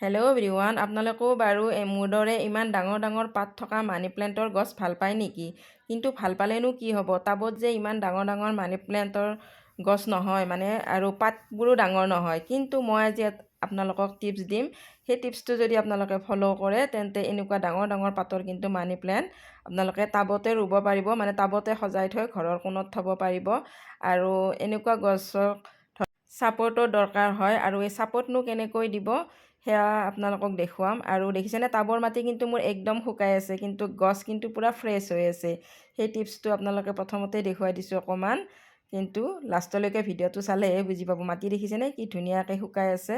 Hello' everyone, আপোনালোকেও বাৰু মোৰ দৰে ইমান ডাঙৰ ডাঙৰ পাত থকা মানি প্লেণ্টৰ গছ ভাল পায় নেকি? কিন্তু ভাল পালেনো কি হ'ব, টাবত যে ইমান ডাঙৰ ডাঙৰ মানি প্লেণ্টৰ গছ নহয় মানে, আৰু পাতবোৰো ডাঙৰ নহয়। কিন্তু মই আজি আপোনালোকক টিপছ দিম। সেই টিপছটো যদি আপোনালোকে ফ'ল' কৰে তেন্তে এনেকুৱা ডাঙৰ ডাঙৰ পাতৰ কিন্তু মানি প্লেণ্ট আপোনালোকে টাবতে ৰুব পাৰিব, মানে টাবতে সজাই থৈ ঘৰৰ কোণত থ'ব পাৰিব। আৰু এনেকুৱা গছক ছাপৰ্টৰ দৰকাৰ হয়, আৰু এই ছাপৰ্টনো কেনেকৈ দিব সেয়া আপোনালোকক দেখুৱাম। আৰু দেখিছেনে, টাবৰ মাটি কিন্তু মোৰ একদম শুকাই আছে, কিন্তু গছ কিন্তু পূৰা ফ্ৰেছ হৈ আছে। সেই টিপছটো আপোনালোকে প্ৰথমতে দেখুৱাই দিছোঁ অকণমান, কিন্তু লাষ্টলৈকে ভিডিঅ'টো চালেহে বুজি পাব। মাটি দেখিছেনে কি ধুনীয়াকৈ শুকাই আছে।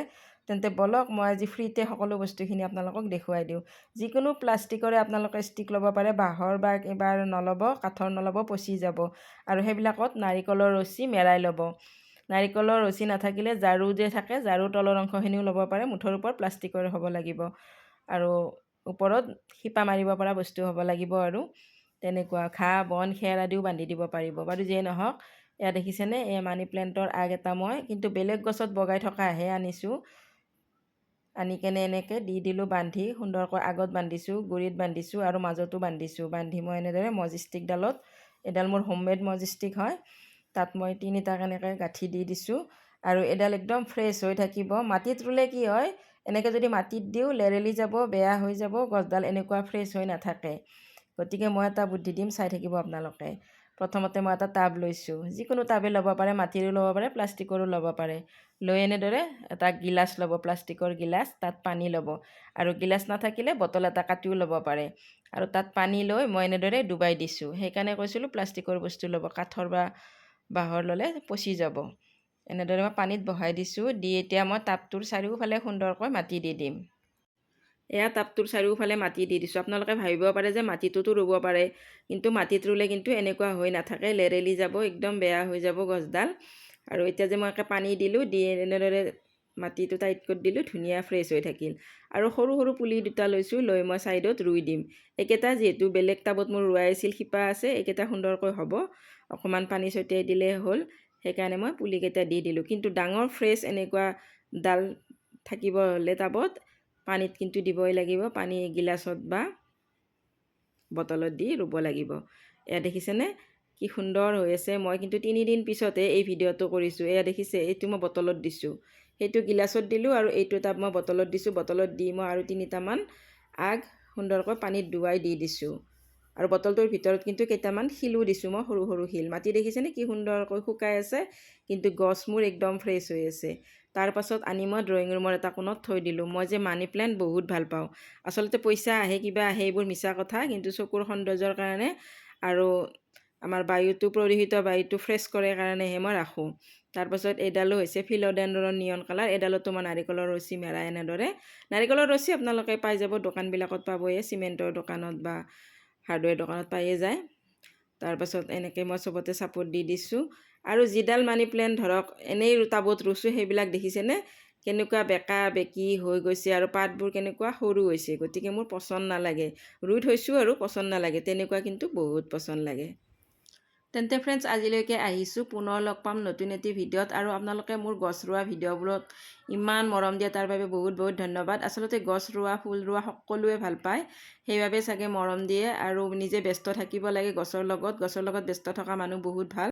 তেন্তে বলক মই আজি ফ্ৰীতে সকলো বস্তুখিনি আপোনালোকক দেখুৱাই দিওঁ। যিকোনো প্লাষ্টিকৰে আপোনালোকে ষ্টিক ল'ব পাৰে, বাঁহৰ বা এবাৰ নল'ব, কাঠৰ নল'ব, পচি যাব। আৰু সেইবিলাকত নাৰিকলৰ ৰছী মেৰাই ল'ব। নাৰিকলৰ ৰছী নাথাকিলে ঝাৰু যে থাকে, ঝাৰুৰ তলৰ অংশখিনিও ল'ব পাৰে। মুঠৰ ওপৰত প্লাষ্টিকৰ হ'ব লাগিব, আৰু ওপৰত শিপা মাৰিব পৰা বস্তু হ'ব লাগিব। আৰু তেনেকুৱা ঘাঁহ বন খেৰ আদিও বান্ধি দিব পাৰিব। বাৰু যিয়ে নহওক, এয়া দেখিছেনে, এই মানি প্লেণ্টৰ আগ এটা মই কিন্তু বেলেগ গছত বগাই থকাহে আনিছোঁ। আনি কেনে এনেকৈ দি দিলোঁ বান্ধি, সুন্দৰকৈ আগত বান্ধিছোঁ, গুৰিত বান্ধিছোঁ আৰু মাজতো বান্ধিছোঁ। বান্ধি মই এনেদৰে মজ ষ্টিকডালত, এডাল মোৰ হোমমেড মজ ষ্টিক হয়, তাত মই তিনিটা এনেকৈ গাঁঠি দি দিছোঁ। আৰু এডাল একদম ফ্ৰেছ হৈ থাকিব। মাটিত ৰুলে কি হয়, এনেকৈ যদি মাটিত দিওঁ লেৰেলি যাব, বেয়া হৈ যাব, গছডাল এনেকুৱা ফ্ৰেছ হৈ নাথাকে। গতিকে মই এটা বুদ্ধি দিম, চাই থাকিব আপোনালোকে। প্ৰথমতে মই এটা টাব লৈছোঁ, যিকোনো টাবেই ল'ব পাৰে, মাটিৰো ল'ব পাৰে, প্লাষ্টিকৰো ল'ব পাৰে। লৈ এনেদৰে এটা গিলাচ ল'ব, প্লাষ্টিকৰ গিলাচ, তাত পানী ল'ব। আৰু গিলাচ নাথাকিলে বটল এটা কাটিও ল'ব পাৰে। আৰু তাত পানী লৈ মই এনেদৰে ডুবাই দিছোঁ। সেইকাৰণে কৈছিলোঁ প্লাষ্টিকৰ বস্তু ল'ব, কাঠৰ বা বাঁহৰ ল'লে পচি যাব। এনেদৰে মই পানীত বহাই দিছোঁ। দি এতিয়া মই টাবটোৰ চাৰিওফালে সুন্দৰকৈ মাটি দি দিম। এয়া টাবটোৰ চাৰিওফালে মাটি দি দিছোঁ। আপোনালোকে ভাবিব পাৰে যে মাটিটোতো ৰুব পাৰে, কিন্তু মাটিত ৰুলে কিন্তু এনেকুৱা হৈ নাথাকে, লেৰেলি যাব, একদম বেয়া হৈ যাব গছডাল। আৰু এতিয়া যে মই একে পানী দিলোঁ, দি এনেদৰে মাটিটো টাইট কৰি দিলোঁ, ধুনীয়া ফ্ৰেছ হৈ থাকিল। আৰু সৰু সৰু পুলি দুটা লৈছোঁ, লৈ মই ছাইডত ৰুই দিম। এইকেইটা যিহেতু বেলেগ টাবত মোৰ ৰুৱাই আছিল, শিপা আছে, এইকেইটা সুন্দৰকৈ হ'ব। অকণমান পানী ছটিয়াই দিলেই হ'ল। সেইকাৰণে মই পুলিকেইটা দি দিলোঁ। কিন্তু ডাঙৰ ফ্ৰেছ এনেকুৱা ডাল থাকিব হ'লে টাবত পানীত কিন্তু দিবই লাগিব। পানী গিলাচত বা বটলত দি ৰুব লাগিব। এয়া দেখিছেনে কি সুন্দৰ হৈ আছে। মই কিন্তু 3 দিন পিছতহে এই ভিডিঅ'টো কৰিছোঁ। এয়া দেখিছে, এইটো মই বটলত দিছোঁ, সেইটো গিলাচত দিলোঁ, আৰু এইটো টাব মই বটলত দিছোঁ। বটলত দি মই আৰু 3টামান আগ সুন্দৰকৈ পানীত ডুবাই দি দিছোঁ। আৰু বটলটোৰ ভিতৰত কিন্তু কেইটামান শিলো দিছোঁ মই, সৰু সৰু শিল। মাটি দেখিছেনে কি সুন্দৰকৈ শুকাই আছে, কিন্তু গছ মোৰ একদম ফ্ৰেছ হৈ আছে। তাৰপাছত আনি মই ড্ৰয়িং ৰুমৰ এটা কোণত থৈ দিলোঁ। মই যে মানি প্লেণ্ট বহুত ভাল পাওঁ। আচলতে পইচা আহে, কিবা আহে, এইবোৰ মিছা কথা, কিন্তু চকুৰ সৌন্দৰ্যৰ কাৰণে আৰু আমাৰ বায়ুটো, প্ৰদূষিত বায়ুটো ফ্ৰেছ কৰে কাৰণেহে মই ৰাখোঁ। তাৰপাছত এইডালো হৈছে ফিলডেণ্ড্ৰন নিয়ন কালাৰ। এইডালতো মই নাৰিকলৰ ৰছী মেৰাই এনেদৰে, নাৰিকলৰ ৰছী আপোনালোকে পাই যাব, দোকানবিলাকত পাবয়ে, চিমেণ্টৰ দোকানত বা হাৰ্ডৱেৰ দোকানত পায়ে যায়। তাৰপাছত এনেকৈ মই চবতে ছাপোৰ্ট দি দিছোঁ। আৰু যিডাল মানি প্লেণ্ট ধৰক এনেই টাবত ৰুইছোঁ, সেইবিলাক দেখিছেনে কেনেকুৱা বেকা বেকি হৈ গৈছে, আৰু পাতবোৰ কেনেকুৱা সৰু হৈছে। গতিকে মোৰ পচন্দ নালাগে, ৰুই থৈছোঁ আৰু পচন্দ নালাগে, তেনেকুৱা কিন্তু বহুত পচন্দ লাগে। তেন্তে ফ্ৰেণ্ডছ, আজিলৈকে আহিছোঁ। পুনৰ লগ পাম নতুন এটি ভিডিঅ'ত। আৰু আপোনালোকে মোৰ গছ ৰোৱা ভিডিঅ'বোৰত ইমান মৰম দিয়ে, তাৰ বাবে বহুত বহুত ধন্যবাদ। আচলতে গছ ৰোৱা, ফুল ৰোৱা সকলোৱে ভাল পায়, সেইবাবে চাগে মৰম দিয়ে। আৰু নিজে ব্যস্ত থাকিব লাগে গছৰ লগত ব্যস্ত থকা মানুহ বহুত ভাল।